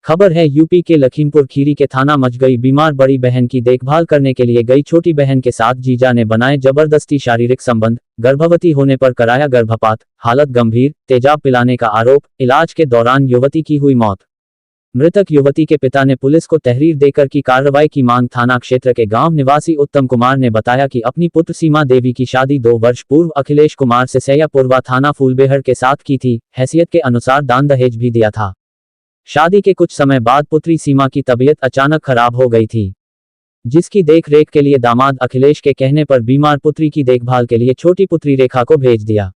खबर है यूपी के लखीमपुर खीरी के थाना मचगई बीमार बड़ी बहन की देखभाल करने के लिए गई छोटी बहन के साथ जीजा ने बनाए जबरदस्ती शारीरिक संबंध, गर्भवती होने पर कराया गर्भपात, हालत गंभीर, तेजाब पिलाने का आरोप, इलाज के दौरान युवती की हुई मौत। मृतक युवती के पिता ने पुलिस को तहरीर देकर की कार्रवाई की मांग। थाना क्षेत्र के गांव निवासी उत्तम कुमार ने बताया कि अपनी पुत्र सीमा देवी की शादी 2 वर्ष पूर्व अखिलेश कुमार सिसैया पूर्वा थाना फूलबेहड़ के साथ की थी। हैसियत के अनुसार दान दहेज भी दिया था। शादी के कुछ समय बाद पुत्री सीमा की तबीयत अचानक खराब हो गई थी, जिसकी देख रेख के लिए दामाद अखिलेश के कहने पर बीमार पुत्री की देखभाल के लिए छोटी पुत्री रेखा को भेज दिया।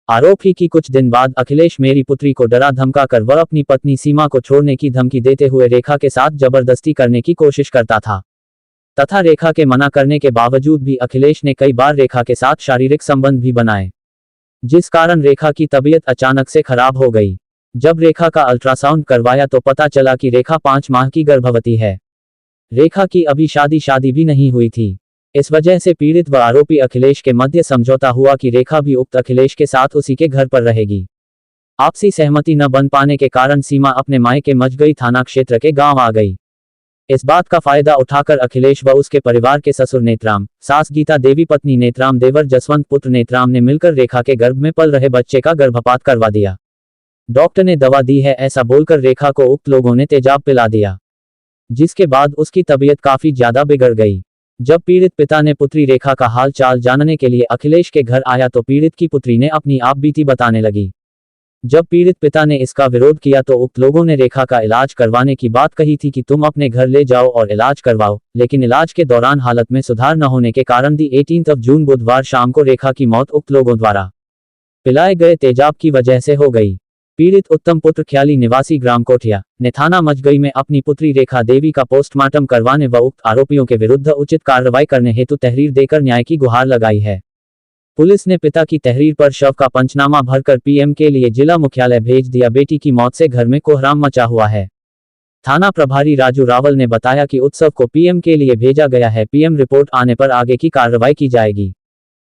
आरोप ही कि कुछ दिन बाद अखिलेश मेरी पुत्री को डरा धमका कर वह अपनी पत्नी सीमा को छोड़ने की धमकी देते हुए रेखा के साथ जबरदस्ती करने की कोशिश करता था तथा रेखा के मना करने के बावजूद भी अखिलेश ने कई बार रेखा के साथ शारीरिक संबंध भी बनाए, जिस कारण रेखा की तबीयत अचानक से खराब हो गई। जब रेखा का अल्ट्रासाउंड करवाया तो पता चला कि रेखा 5 माह की गर्भवती है। रेखा की अभी शादी भी नहीं हुई थी। इस वजह से पीड़ित व आरोपी अखिलेश के मध्य समझौता हुआ कि रेखा भी उक्त अखिलेश के साथ उसी के घर पर रहेगी। आपसी सहमति न बन पाने के कारण सीमा अपने मायके मचगई थाना क्षेत्र के गांव आ गई। इस बात का फायदा उठाकर अखिलेश व उसके परिवार के ससुर नेत्राम, सास गीता देवी, पत्नी नेत्राम, देवर जसवंत पुत्र नेत्राम ने मिलकर रेखा के गर्भ में पल रहे बच्चे का गर्भपात करवा दिया। डॉक्टर ने दवा दी है ऐसा बोलकर रेखा को उक्त लोगों ने तेजाब पिला दिया, जिसके बाद उसकी तबीयत काफी ज्यादा बिगड़ गई। जब पीड़ित पिता ने पुत्री रेखा का हाल चाल जानने के लिए अखिलेश के घर आया तो पीड़ित की पुत्री ने अपनी आप बीती बताने लगी। जब पीड़ित पिता ने इसका विरोध किया तो उक्त लोगों ने रेखा का इलाज करवाने की बात कही थी कि तुम अपने घर ले जाओ और इलाज करवाओ, लेकिन इलाज के दौरान हालत में सुधार न होने के कारण 18 जून बुधवार शाम को रेखा की मौत उक्त लोगों द्वारा पिलाए गए तेजाब की वजह से हो गई। पीड़ित उत्तम पुत्र ख्याली निवासी ग्राम कोठिया ने थाना मचगई में अपनी पुत्री रेखा देवी का पोस्टमार्टम करवाने व उक्त आरोपियों के विरुद्ध उचित कार्रवाई करने हेतु तहरीर देकर न्याय की गुहार लगाई है। पुलिस ने पिता की तहरीर पर शव का पंचनामा भरकर पीएम के लिए जिला मुख्यालय भेज दिया। बेटी की मौत से घर में कोहराम मचा हुआ है। थाना प्रभारी राजू रावल ने बताया कि उत्सव को पीएम के लिए भेजा गया है। पीएम रिपोर्ट आने पर आगे की कार्रवाई की जाएगी।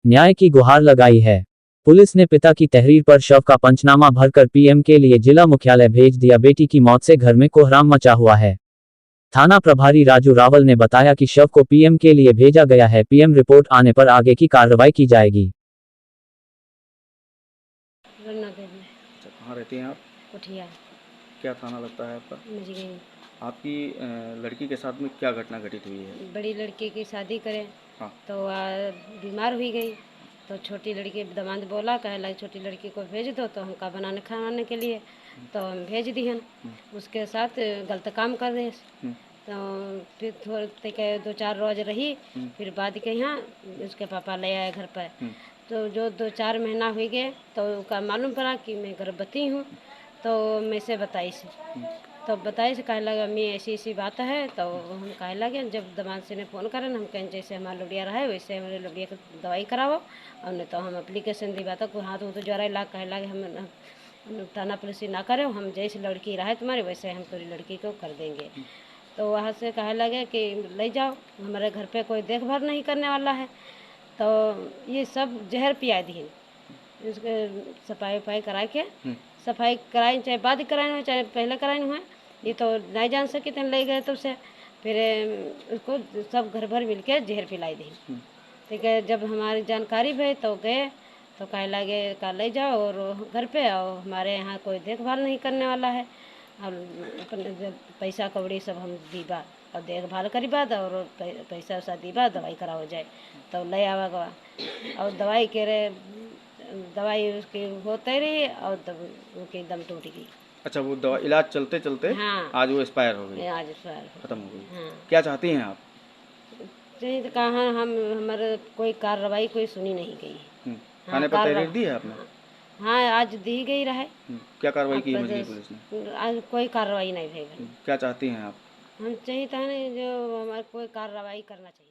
न्याय की गुहार लगाई है। पुलिस ने पिता की तहरीर पर शव का पंचनामा भरकर पीएम के लिए जिला मुख्यालय भेज दिया। बेटी की मौत से घर में कोहराम मचा हुआ है। थाना प्रभारी राजू रावल ने बताया कि शव को पीएम के लिए भेजा गया है। पीएम रिपोर्ट आने पर आगे की कार्रवाई की जाएगी। अच्छा, कहाँ रहती हैं आप? कोठिया। क्या थाना लगता है आपका? मचगई। आपकी लड़की के साथ में क्या घटना घटित हुई है? बड़ी लड़की की शादी करें हाँ। तो बीमार हुई गई तो छोटी लड़की दामाद बोला कहे लगे छोटी लड़की को भेज दो तो हमका बनाने खाने के लिए, तो हम भेज दिहन। उसके साथ गलत काम कर दे तो फिर थोड़े 2-4 रोज रही। फिर बाद के यहाँ उसके पापा ले आए घर पर, तो जो 2-4 महीना हुई गए तो उसका मालूम पड़ा कि मैं गर्भवती हूँ। तो मैं से बताई से तो बताई से कहे लगा मैं ऐसी ऐसी बात है। तो हम कहे लगे जब दामाद से ने फ़ोन करें हम कहें जैसे हमारा लुडिया रहा है वैसे हमारे लुडिया को दवाई कराओ और नहीं तो हम एप्लीकेशन दी बात को हाथ तो जरा ला कहे लगे हम थाना पुलिस ना करें, हम जैसे लड़की रहा है तुम्हारी वैसे हम पूरी लड़की को कर देंगे। तो वहाँ से कहे लगे कि ले जाओ हमारे घर पे कोई देखभाल नहीं करने वाला है। तो ये सब जहर पिया दी उसके सफाई वफाई करा के सफाई कराई चाहे बाद कराए हो चाहे पहले कराए हुए, ये तो नहीं जान सके थे ले गए तो उसे फिर उसको सब घर भर मिल के जहर पिलाई दी। ठीक है, जब हमारी जानकारी भई तो गए तो कहे लगे का ले जाओ और घर पे और हमारे यहाँ कोई देखभाल नहीं करने वाला है और पैसा कौड़ी सब हम दीबा और देखभाल करी बाद और पैसा वैसा दीबा दवाई करा हो जाए तो ले आवा गवा और दवाई के रे दवाई उसकी होते रही और तब उनकी दम टूट गई। अच्छा, वो दवा इलाज चलते चलते हाँ, आज वो एक्सपायर हो गई? आज एक्सपायर खत्म हो गई। हाँ। क्या चाहती हैं आप? चाहिए तो कहाँ हम हमारे कोई कार्रवाई कोई सुनी नहीं गई। थाने पर तहरीर दी है आपने? हाँ, आज दी गई रहे। क्या कार्रवाई की मचगई पुलिस ने? आज कोई कार्रवाई नहीं भई। क्या चाहती हैं आप? हम चाहिए था जो हमारे कोई कार्रवाई करना चाहिए।